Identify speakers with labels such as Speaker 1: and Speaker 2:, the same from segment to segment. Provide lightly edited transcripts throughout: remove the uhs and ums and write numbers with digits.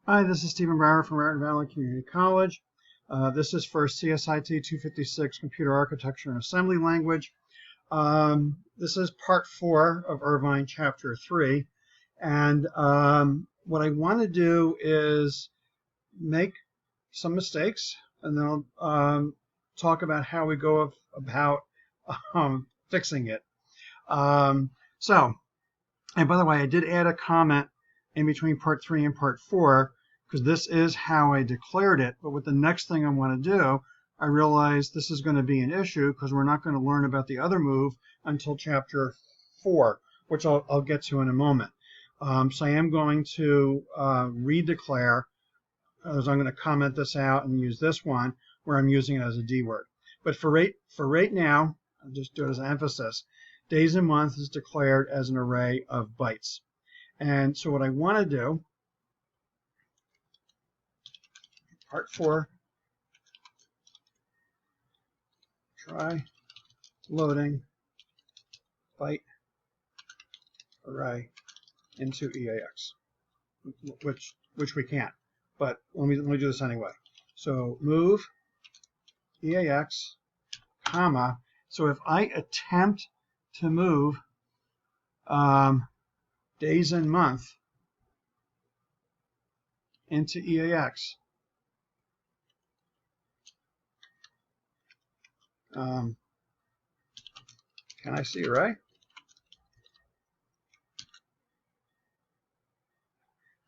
Speaker 1: Hi, this is Stephen Brower from Irvine Valley Community College. This is for CSIT 256 Computer Architecture and Assembly Language. This is part 4 of Irvine Chapter 3. And what I want to do is make some mistakes, and then I'll talk about how we go about fixing it. And by the way, I did add a comment in between part 3 and part 4, because this is how I declared it. But with the next thing I want to do, I realized this is going to be an issue because we're not going to learn about the other move until chapter 4, which I'll get to in a moment. So I am going to redeclare, as I'm going to comment this out and use this one where I'm using it as a D word. But for right now, I'll just do it as an emphasis. Days and months is declared as an array of bytes. And so what I want to do, part 4, try loading byte array into EAX, which we can't. But let me do this anyway. So move EAX, comma. So if I attempt to move days and month into EAX, can I see array?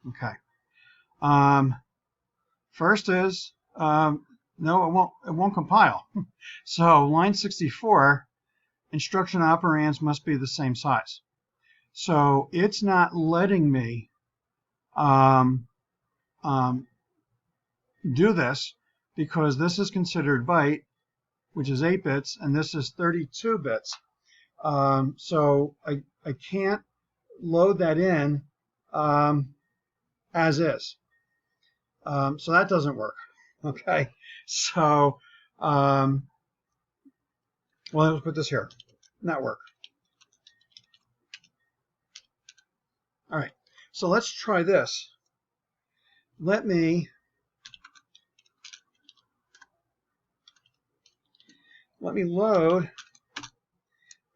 Speaker 1: Okay. First is no, it won't compile. So line 64, instruction operands must be the same size. So it's not letting me do this because this is considered byte, which is 8 bits, and this is 32 bits. So I can't load that in as is. So that doesn't work. Okay. So, well, let's put this here. Network. All right. So let's try this. Let me load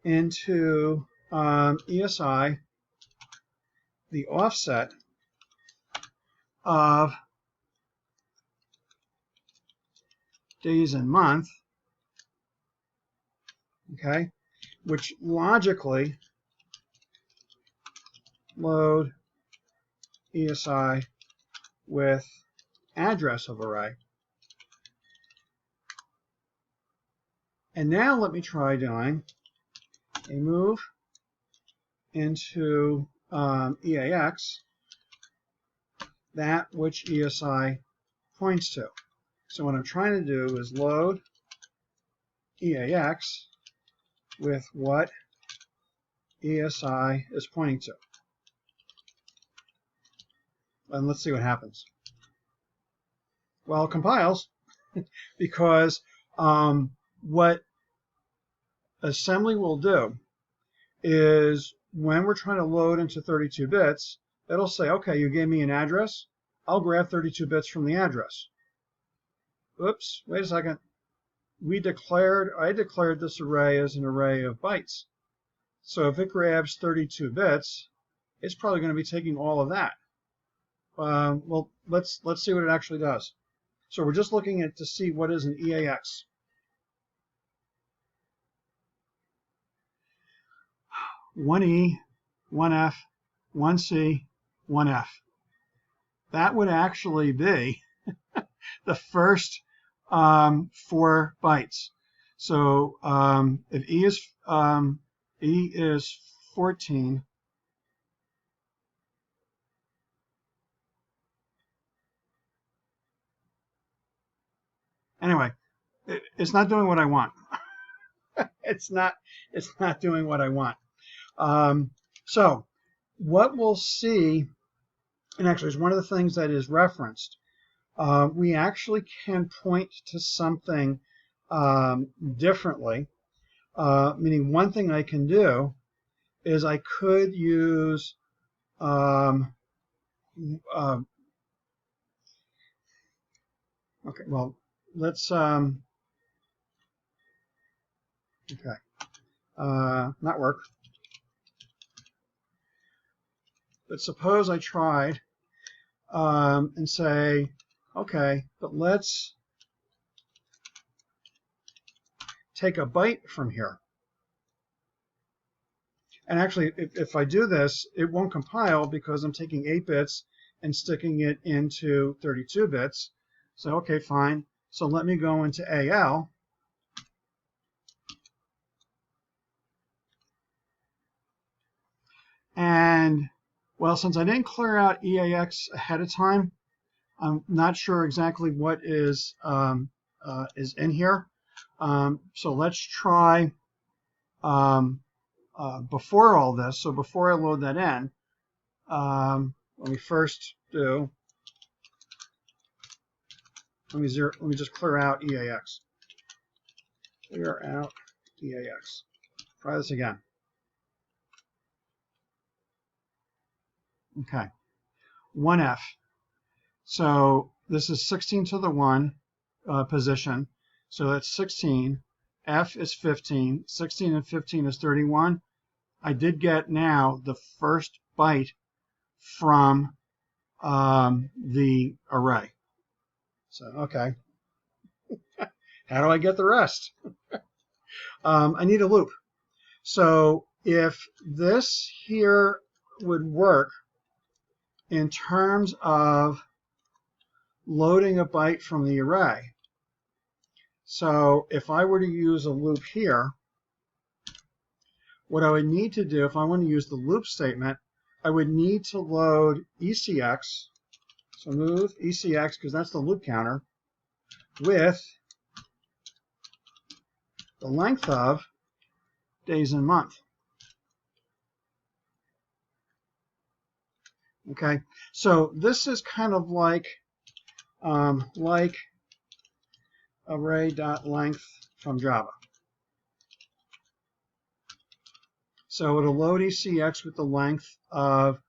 Speaker 1: into ESI the offset of days and month, okay, which logically load ESI with address of array. And now let me try doing a move into EAX, that which ESI points to. So what I'm trying to do is load EAX with what ESI is pointing to. And let's see what happens. Well, it compiles because what assembly will do is when we're trying to load into 32 bits, it'll say, okay, you gave me an address. I'll grab 32 bits from the address. Oops, wait a second. I declared this array as an array of bytes. So if it grabs 32 bits, it's probably going to be taking all of that. Well, let's see what it actually does. So we're just looking at to see what is an EAX. One E, one F, one C, one F. That would actually be the first 4 bytes. So if E is 14, anyway, it's not doing what I want. It's not doing what I want. So what we'll see, and actually it's one of the things that is referenced, we actually can point to something differently, meaning one thing I can do is I could use Okay, well, let's, not work. But suppose I tried and say, okay, but let's take a byte from here. And actually, if I do this, it won't compile because I'm taking 8 bits and sticking it into 32 bits. So, okay, fine. So let me go into AL. And, well, since I didn't clear out EAX ahead of time, I'm not sure exactly what is in here. So let's try before all this. So before I load that in, let me first do. Let me just clear out EAX. Clear out EAX. Try this again. Okay. 1F. So this is 16 to the 1 position. So that's 16. F is 15. 16 and 15 is 31. I did get now the first byte from the array. So, okay. How do I get the rest? I need a loop. So if this here would work in terms of loading a byte from the array. So if I were to use a loop here, what I would need to do, if I want to use the loop statement, I would need to load ECX. So move ECX, because that's the loop counter, with the length of days and month. Okay, so this is kind of like array.length from Java. So it'll load ECX with the length of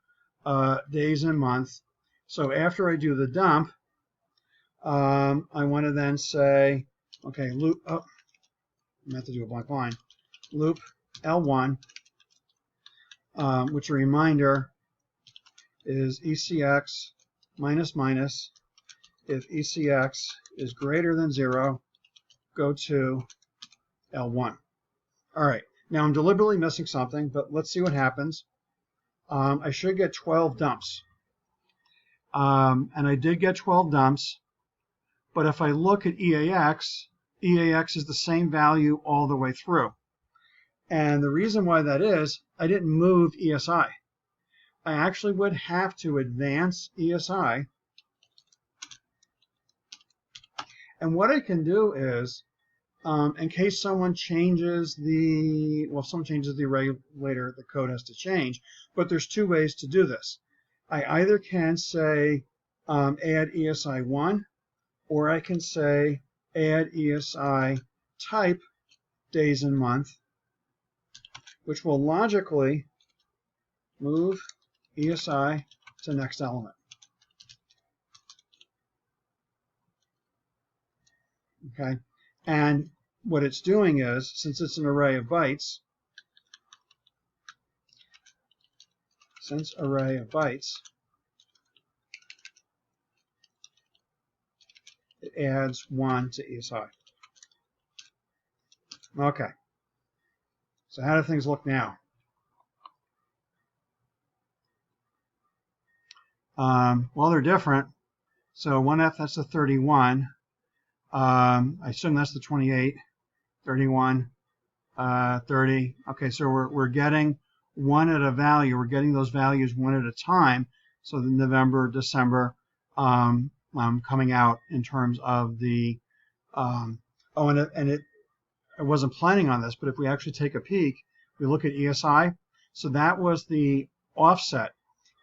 Speaker 1: days and month. So after I do the dump, I want to then say, okay, loop, oh, I have to do a blank line, loop L1, which a reminder is ECX minus minus. If ECX is greater than 0, go to L1. All right, now I'm deliberately missing something, but let's see what happens. I should get 12 dumps. And I did get 12 dumps, but if I look at EAX, EAX is the same value all the way through. And the reason why that is, I didn't move ESI. I actually would have to advance ESI. And what I can do is, in case someone changes if someone changes the array later, the code has to change. But there's 2 ways to do this. I either can say add ESI1, or I can say add ESI type days and month, which will logically move ESI to next element. Okay, and what it's doing is, since it's an array of bytes, it adds 1 to ESI. Okay, so how do things look now? Well, they're different. So 1F, that's the 31. I assume that's the 28, 31, 30. Okay, so we're getting 1 at a value. We're getting those values 1 at a time. So the November, December coming out in terms of the I wasn't planning on this, but if we actually take a peek, we look at ESI. So that was the offset.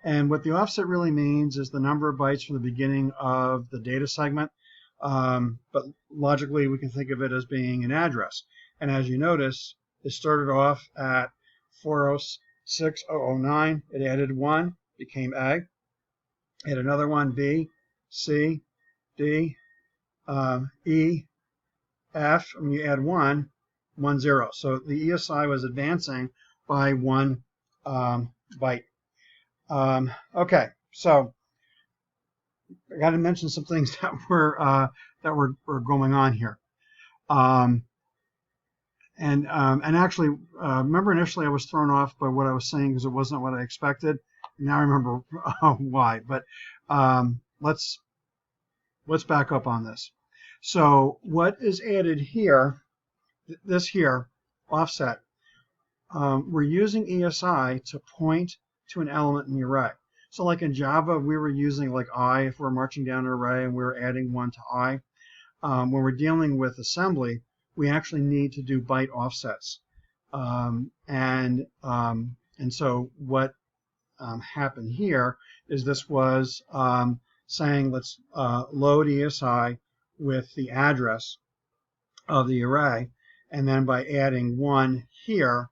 Speaker 1: And what the offset really means is the number of bytes from the beginning of the data segment. But logically, we can think of it as being an address. And as you notice, it started off at 406.009. It added 1, became A. Add another one, B, C, D, E, F, and you add 1, 1, 0. So the ESI was advancing by 1 byte. Okay, so I got to mention some things that were going on here. And actually, remember initially I was thrown off by what I was saying because it wasn't what I expected. Now I remember why. But let's back up on this. So what is added here, this here, offset, we're using ESI to point to an element in the array. So like in Java, we were using like I if we're marching down an array and we're adding 1 to I. When we're dealing with assembly, we actually need to do byte offsets. And so what happened here is this was saying let's load ESI with the address of the array, and then by adding 1 here,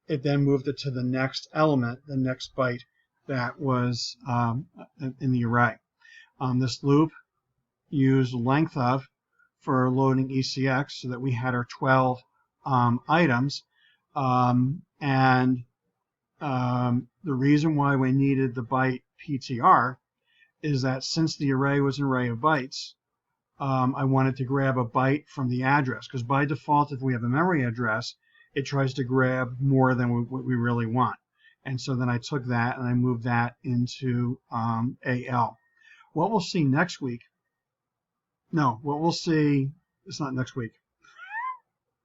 Speaker 1: it then moved it to the next element, the next byte that was in the array. This loop used length of for loading ECX so that we had our 12 items. The reason why we needed the byte PTR is that since the array was an array of bytes, I wanted to grab a byte from the address, because by default, if we have a memory address, it tries to grab more than what we really want. And so then I took that and I moved that into AL. What we'll see next week, no, what we'll see, it's not next week.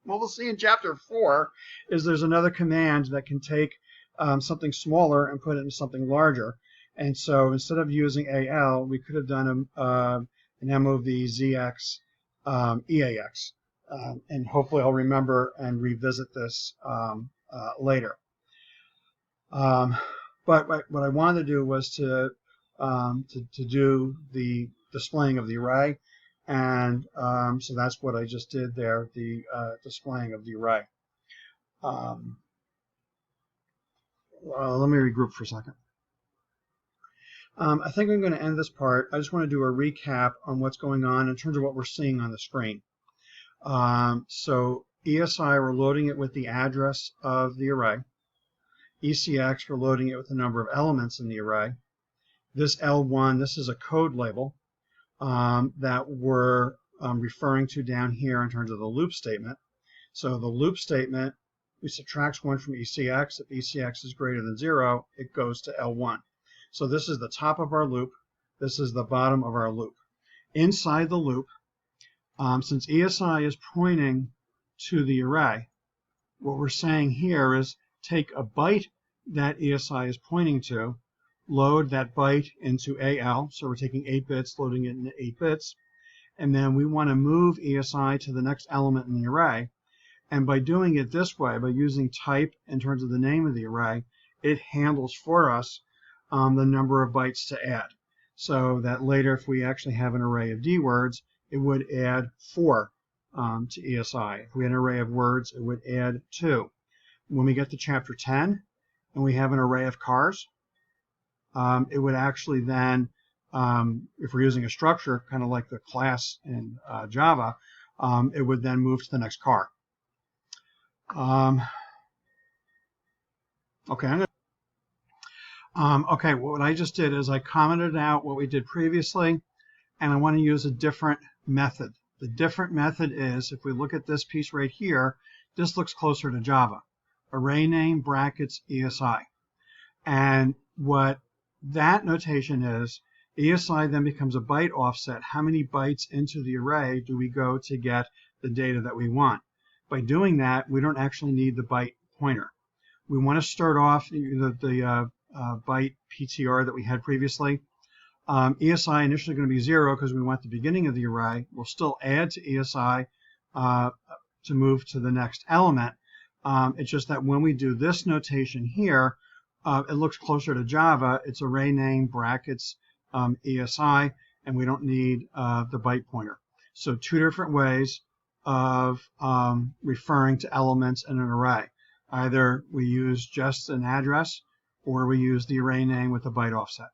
Speaker 1: What we'll see in chapter 4 is there's another command that can take something smaller and put it into something larger. And so instead of using AL, we could have done an MOVZX EAX. And hopefully I'll remember and revisit this later. But what I wanted to do was to do the displaying of the array. And so that's what I just did there, the displaying of the array. Let me regroup for a second. I think I'm going to end this part. I just want to do a recap on what's going on in terms of what we're seeing on the screen. So ESI, we're loading it with the address of the array. ECX, we're loading it with the number of elements in the array. This L1, this is a code label that we're referring to down here in terms of the loop statement. So the loop statement, we subtract 1 from ECX. If ECX is greater than 0, it goes to L1. So this is the top of our loop. This is the bottom of our loop. Inside the loop, since ESI is pointing to the array, what we're saying here is take a byte that ESI is pointing to, load that byte into AL, so we're taking 8 bits, loading it into 8 bits, and then we want to move ESI to the next element in the array. And by doing it this way, by using type in terms of the name of the array, it handles for us the number of bytes to add. So that later, if we actually have an array of D words, it would add 4 to ESI. If we had an array of words, it would add 2. When we get to chapter 10, and we have an array of cars, it would actually then, if we're using a structure, kind of like the class in Java, it would then move to the next car. Okay, okay, what I just did is I commented out what we did previously, and I want to use a different method. The different method is, if we look at this piece right here, this looks closer to Java. Array name, brackets, ESI. And what that notation is, ESI then becomes a byte offset. How many bytes into the array do we go to get the data that we want? By doing that, we don't actually need the byte pointer. We want to start off the byte PTR that we had previously. ESI initially going to be 0 because we want the beginning of the array. We'll still add to ESI to move to the next element. It's just that when we do this notation here, it looks closer to Java. It's array name, brackets, ESI, and we don't need the byte pointer. So 2 different ways of referring to elements in an array. Either we use just an address, or we use the array name with a byte offset.